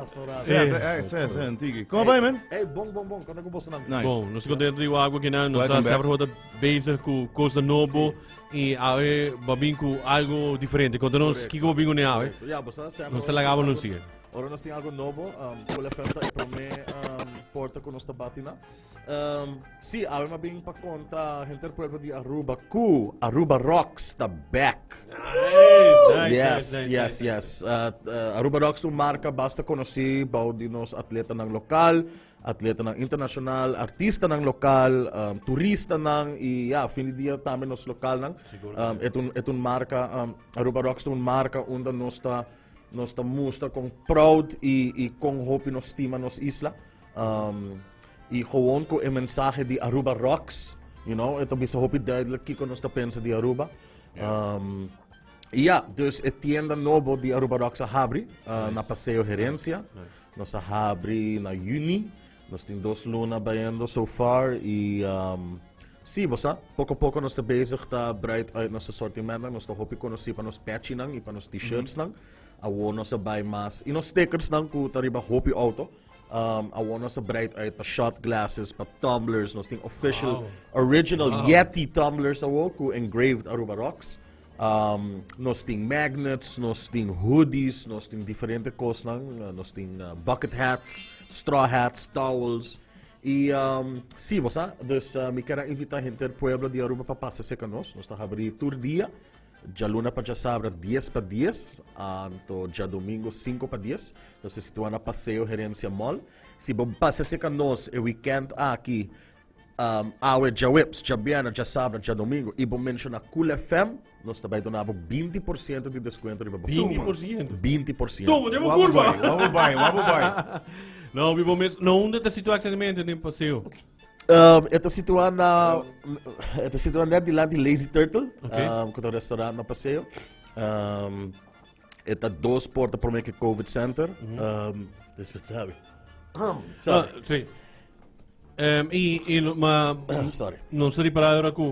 podcast no rádio. Sim, Tiki. Como vai, man? Hey, bom. Quando é que você não? Nice. Bom, nós contamos de água aqui, nós Welcome sempre roda bezig com coisa nova e aí babin com algo diferente. Quando nós que babin com nela, nós se lagava não siga. Ora nós tem algo novo, com a festa e para mim porta com nós tabatina. Sim, a uma bem para conta gente do pueblo de Aruba, Aruba Rocks tá back. Yes. Aruba Rocks uma marca basta conhecer bao de nos atleta ng lokal, atleta ng international, artista ng lokal, turista ng fini dia tamen nos lokal ng etun marca Aruba Rocks un marca unda nos ta mostra com proud e com hope nos estima nos isla. E gewoon ko een mensaje di Aruba Rocks, you know, ito bisa hope duidelijk kiko nos ta pensa di Aruba. Dus het tienda novo di Aruba Rocks sa habri, na Paseo Herencia, no sa habri na Juni, nos tem 2 luna bayendo so far e bossa, pouco a pouco nós está bezig ta breed uit nosso sortimento, nós está hope conocer para nos patchy nang, e para nos t-shirts nang, awo nos buy mas, e nos stickers nang ku tariba hope auto. Awo nos breed uit pa shot glasses, pa tumblers, nos tem official original Yeti tumblers awo ku engraved Aruba Rocks. Nós tem magnets, nós tem hoodies, nós tem diferentes coisas, nós tem bucket hats, straw hats, towels. E bossa, dus me quero invitar a gente do pueblo de Aruba para passar com nós. Nós estamos abrindo todo dia, já luna para já sábado 10 para 10, já domingo 5 para 10. Nós se situamos na Paseo Herencia Mall. Se você passar com nós o weekend aqui, já whips, já biana, já sábado, já domingo, e você menciona Cool FM, nós também donamos 20% de desconto. 20%? 20%. Toma, deu uma curva! Vamos bem. Não, vivo mesmo. Não, onde está situado exatamente no passeio? Está situado net de lá de Lazy Turtle, com o restaurante no passeio. Está 2 portas para o COVID Center. Sabe? Sim. Sorry. Não sei para agora que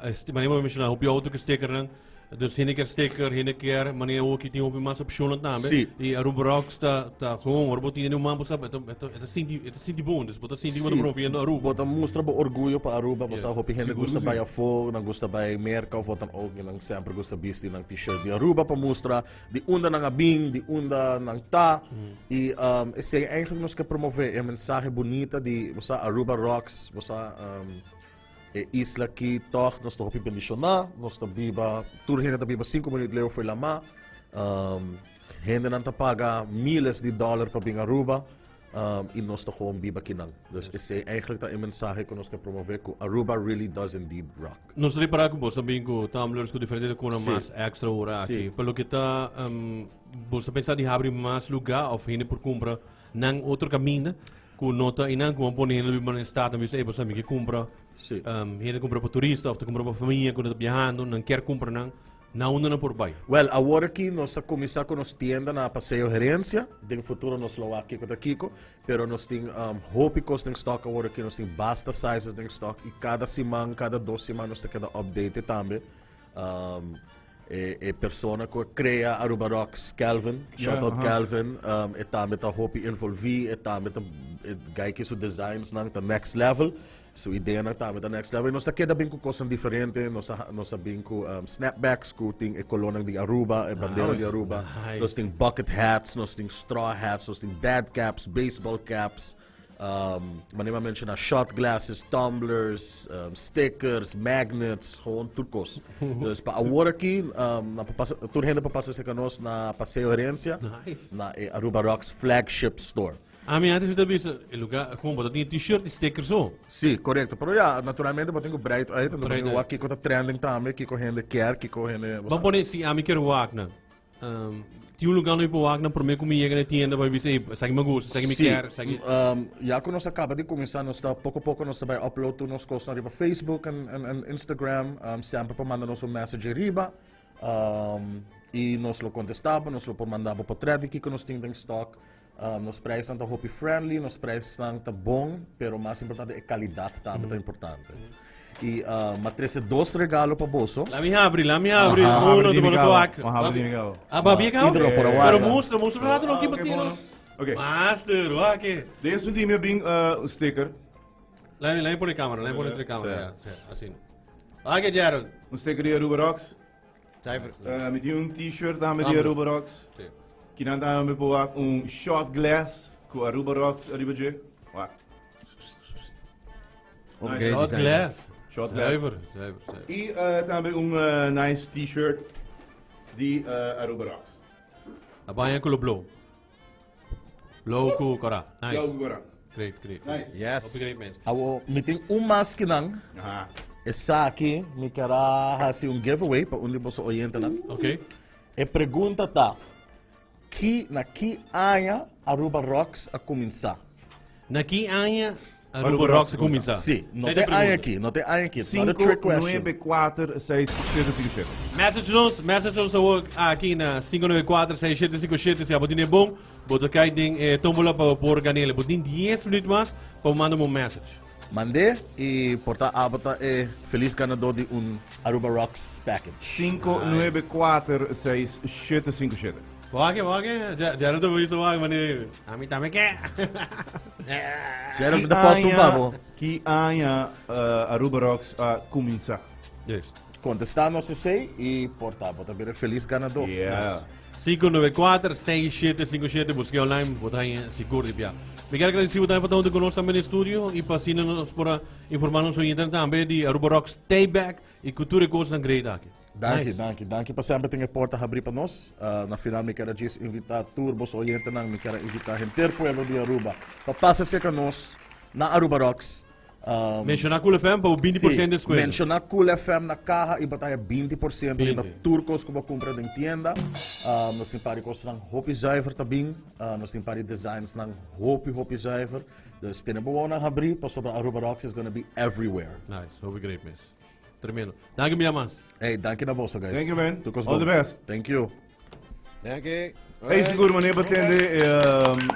mas nem mencionar o auto que sticker não. Dus heen keer, wanneer ook die op massa optionen namen. Die Aruba Rocks ta gewoon, maar botie nu mambo sabe, het is die bom, dus botie die wat probeer na Aruba. Bota mostra bo orgulho para Aruba, bosa hopi gente gusta bij afo, dan gusta bij merka of wat dan ook, en sempre gusta bisti ng t-shirt di Aruba para mostra die onda ng abing, die onda ng ta. E eigenlijk nos que promover een mensaje bonita di bosa Aruba Rocks, bosa isla aqui, toch, nós estamos pensionar, nós estamos biba, tur gente biba 5 minutos leo foi lama, gente não paga milhas de dólares para vir Aruba, e nós estamos gewoon biba kinang. Dus esse eigenlijk tá mensagem que nós quer promover que Aruba really does indeed rock. Nós estamos para com você também com tumblers com diferentes com mais extra hora aqui. Pelo que tá, você pensar de abrir mais lugar ou gente por compra nang outro caminho. Com nota e não com poner no estado, mas você sabe que compra, gente compra para turista, ou compra para família, quando está viajando, não quer comprar não anda por baixo. Well, agora aqui nós começar com nos tienda na Paseo Herencia, no futuro nós lo aqui com Kiko, pero nós tem hópicos em stock agora aqui nós tem basta sizes em stock e cada semana, cada 2 semanas nós tem cada update também. Persona que cria Aruba Rocks, Calvin, shout out Calvin, e também tá hopi envolvi, e também tá guy que su designs nang ta next level, su ideia nang também ta next level. Nós tá queda bem com coisas diferentes, nós bem com snapbacks, com tem colônia de Aruba, bandeira de Aruba, nós tem bucket hats, nós tem straw hats, nós tem dad caps, baseball caps. Manima mention shot glasses, tumblers, stickers, magnets, gewoon turcos. Dus pa award aqui, tur gente para passar com nós na Paseo Herencia, na Aruba Rocks flagship store. Antes de ver o lugar, como tem t-shirt e stickers ou? Sim, correto. Pero naturalmente eu tenho bright aí, então aqui com trending também, aqui com gente quer, aqui com gente. Vamos pôr se a mim quero wagner. Tinha lugar no Wagner para mim comigo na tienda para dizer, segue me gosta, segue me quer, segue. Já que nós acaba de começar, nós está pouco a pouco nós vai upload nos coisas para Facebook e Instagram, sempre para mandar nosso message riba, e nós lo contestava, nós lo mandava para thread que nós temos em stock. Nos preços são hopi friendly, nos preços são bom, pero mais importante é qualidade também é importante. E matrese 2 regalo para bolso. Lá me abre. Uno de bolso aqui. Habri de Miguel. Babi ka? Pero mostra lahat ng kibatin. Oké. Master, wake. Deze die me bing sticker. Lijn por de cámara, lijn por de cámara. Ja, assim. Wake, Gerald. Sticker die Aruba Rocks. Cijfer. Met een t-shirt aan met die Aruba Rocks. Sim. Kinan daar met boa shot glass com Aruba Rocks Aruba J. Wat? Upgrade Shot design. glass. Shot glass. Zuiver. E também nice t-shirt die Aruba Rocks. Abaya color blue. Blue ko kora. Jouw Nice. gora. Great. Nice. Yes. Hope great, man. Awo, meeting mas kinang. Aha. Essa aqui, me quero fazer giveaway para onde você orienta lang. Okay. E pergunta tá, na que área Aruba Rocks a começar? Naki anya Aruba Aruba Rocks Rocks começar. Sim, não Essa é tem a área pergunta. aqui, não tem área aqui. It's not a trick question. 594-677. Message nos aqui na 594-6757 se a botin é bom, bota cai ding tombola para por ganele, botin 10 minutos mais para mandar um message. Mandei e porta abata é feliz ganador de Aruba Rocks package. 594-677. Wage, já tô isso wage, mano. A mim também quer. Gerald da posto babo. Que anha Aruba Rocks a começar. Yes. Contestar não se sei e porta abata bem feliz ganador. Yeah. 594-6757, busquei online, botar em seguro de pia. Me quero agradecer por estar conosco também no estúdio e para nos para informar-nos sobre internet também de Aruba Rocks Stayback e cultura e coisas great aqui. Danke para sempre ter a porta abrir para nós. Na final me quero dizer invitar turbos oriente nang me quero invitar gente pueblo de Aruba para passar com nós na Aruba Rocks. Mencionar Cool FM para o 20% de desconto. Mencionar Cool FM na caja e batalha 20% para turcos que compra em tienda. Nós temos para coisas ng Hopi Zuiver também. Nós temos para designs ng Hopi Zuiver. Dus tinabawon na habri para sobre Aruba Rocks is gonna be everywhere. Nice, hope great, miss. Tremendo. Danke mir, Mans. Hey, danke na bossa, guys. Thank you, man. Tukos All bom. the best. Thank you. Dank je. Hey, seguro meneer Batende,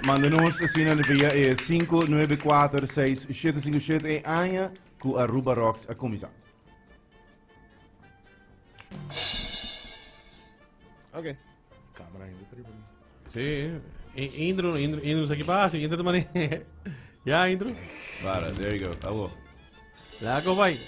manda-nos assim na via 594-677 e anha com Aruba Rocks a começar. Ok. Câmera ainda tribuna. Sim, Indro aqui passa, Indro também. Já, Indro. Para, there you go. Alô. Lá que vai.